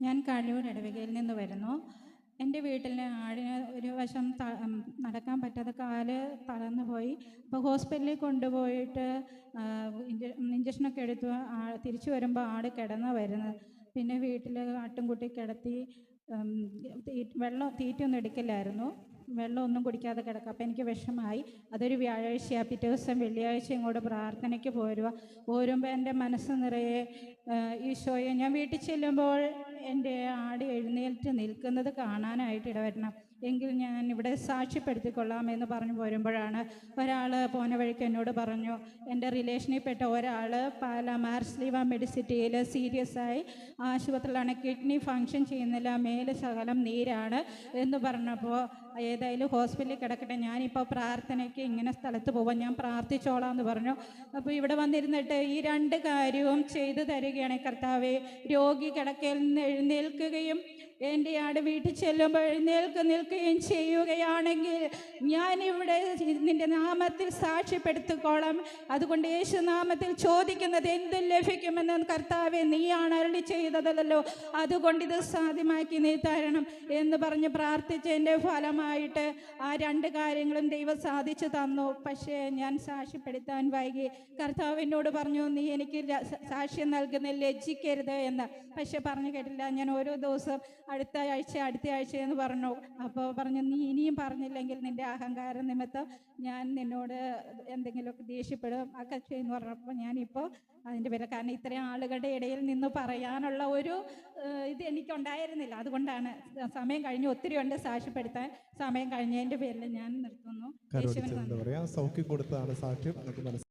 ഞാൻ കഴൂർ ഇടവകയിൽ നിന്ന് വരുന്നു. എൻ്റെ വീട്ടിലെ ആടിന് ഒരു വശം നടക്കാൻ പറ്റാതെ കാല് തളർന്നു പോയി. അപ്പോൾ ഹോസ്പിറ്റലിൽ കൊണ്ടുപോയിട്ട് ഇഞ്ചക്ഷനൊക്കെ എടുത്തു. തിരിച്ചു വരുമ്പോൾ ആട് കിടന്നു വരുന്നത്. പിന്നെ വീട്ടിൽ ആട്ടുംകുട്ടി കിടത്തി തീറ്റയൊന്നും എടുക്കില്ലായിരുന്നു. വെള്ളമൊന്നും കുടിക്കാതെ കിടക്കുക. അപ്പോൾ എനിക്ക് വിഷമായി. അതൊരു വ്യാഴാഴ്ചയാണ്. പിറ്റേ ദിവസം വെള്ളിയാഴ്ച ഇങ്ങോട്ട് പ്രാർത്ഥനയ്ക്ക് പോരുമ്പോൾ എൻ്റെ മനസ്സ് നിറയെ ഈശോയെ, ഞാൻ വീട്ടിൽ ചെല്ലുമ്പോൾ എൻ്റെ ആട് എഴുന്നേറ്റ് നിൽക്കുന്നത് കാണാനായിട്ട് ഇടവരണം, എങ്കിൽ ഞാൻ ഇവിടെ സാക്ഷ്യപ്പെടുത്തിക്കൊള്ളാമെന്ന് പറഞ്ഞു പോരുമ്പോഴാണ് ഒരാൾ പോന വഴിക്ക് എന്നോട് പറഞ്ഞു, എൻ്റെ റിലേഷനിൽപ്പെട്ട ഒരാൾ പാലാ മാർസ്ലീവ മെഡിസിറ്റിയിൽ സീരിയസ് ആയി ആശുപത്രിയിലാണ്, കിഡ്നി ഫങ്ഷൻ ചെയ്യുന്നില്ല, മേല് ശകലം നീരാണ് എന്ന് പറഞ്ഞപ്പോൾ ഏതായാലും ഹോസ്പിറ്റലിൽ കിടക്കട്ടെ, ഞാനിപ്പോൾ പ്രാർത്ഥനയ്ക്ക് ഇങ്ങനെ സ്ഥലത്ത് പോവാം, ഞാൻ പ്രാർത്ഥിച്ചോളാം എന്ന് പറഞ്ഞു. അപ്പോൾ ഇവിടെ വന്നിരുന്നിട്ട് ഈ രണ്ട് കാര്യവും ചെയ്തു തരികയാണ് കർത്താവേ. രോഗി കിടക്കയിൽ നിന്ന് എഴുന്നേൽക്കുകയും എൻ്റെ ആട് വീട്ടിൽ ചെല്ലുമ്പോൾ നിൽക്കുകയും ചെയ്യുകയാണെങ്കിൽ ഞാനിവിടെ നിൻ്റെ നാമത്തിൽ സാക്ഷ്യപ്പെടുത്തിക്കോളാം. അതുകൊണ്ട് യേശു നാമത്തിൽ ചോദിക്കുന്നത് എന്തും ലഭിക്കുമെന്ന് കർത്താവെ നീയാണ് അരുളി ചെയ്തതല്ലോ, അതുകൊണ്ട് ഇത് സാധ്യമാക്കി നീ തരണം എന്ന് പറഞ്ഞ് പ്രാർത്ഥിച്ചതിൻ്റെ ഫലമായിട്ട് ആ രണ്ട് കാര്യങ്ങളും ദൈവം സാധിച്ചു തന്നു. പക്ഷേ ഞാൻ സാക്ഷ്യപ്പെടുത്താൻ വൈകി. കർത്താവിനോട് പറഞ്ഞു, നീ എനിക്ക് സാക്ഷ്യം നൽകുന്ന ലജ്ജിക്കരുത് എന്ന്. പക്ഷെ പറഞ്ഞു കേട്ടില്ല. ഞാൻ ഓരോ ദിവസം അടുത്ത ആഴ്ച എന്ന് പറഞ്ഞു. അപ്പോൾ പറഞ്ഞു, നീ ഇനിയും പറഞ്ഞില്ലെങ്കിൽ നിൻ്റെ അഹങ്കാരം നിമിത്തം ഞാൻ നിന്നോട് എന്തെങ്കിലുമൊക്കെ ദേഷ്യപ്പെടും ഒക്കെ ചെയ്യുമെന്ന് പറഞ്ഞപ്പോൾ ഞാനിപ്പോൾ അതിൻ്റെ പേര്, കാരണം ഇത്രയും ആളുകളുടെ ഇടയിൽ നിന്ന് പറയാനുള്ള ഒരു ഇത് എനിക്കുണ്ടായിരുന്നില്ല. അതുകൊണ്ടാണ് സമയം കഴിഞ്ഞ് ഒത്തിരി ഉണ്ട് സാക്ഷ്യപ്പെടുത്താൻ. സമയം കഴിഞ്ഞതിൻ്റെ പേരിൽ ഞാൻ നിർത്തുന്നു. സൗഖ്യം കൊടുത്തതാണ് സാക്ഷ്യം.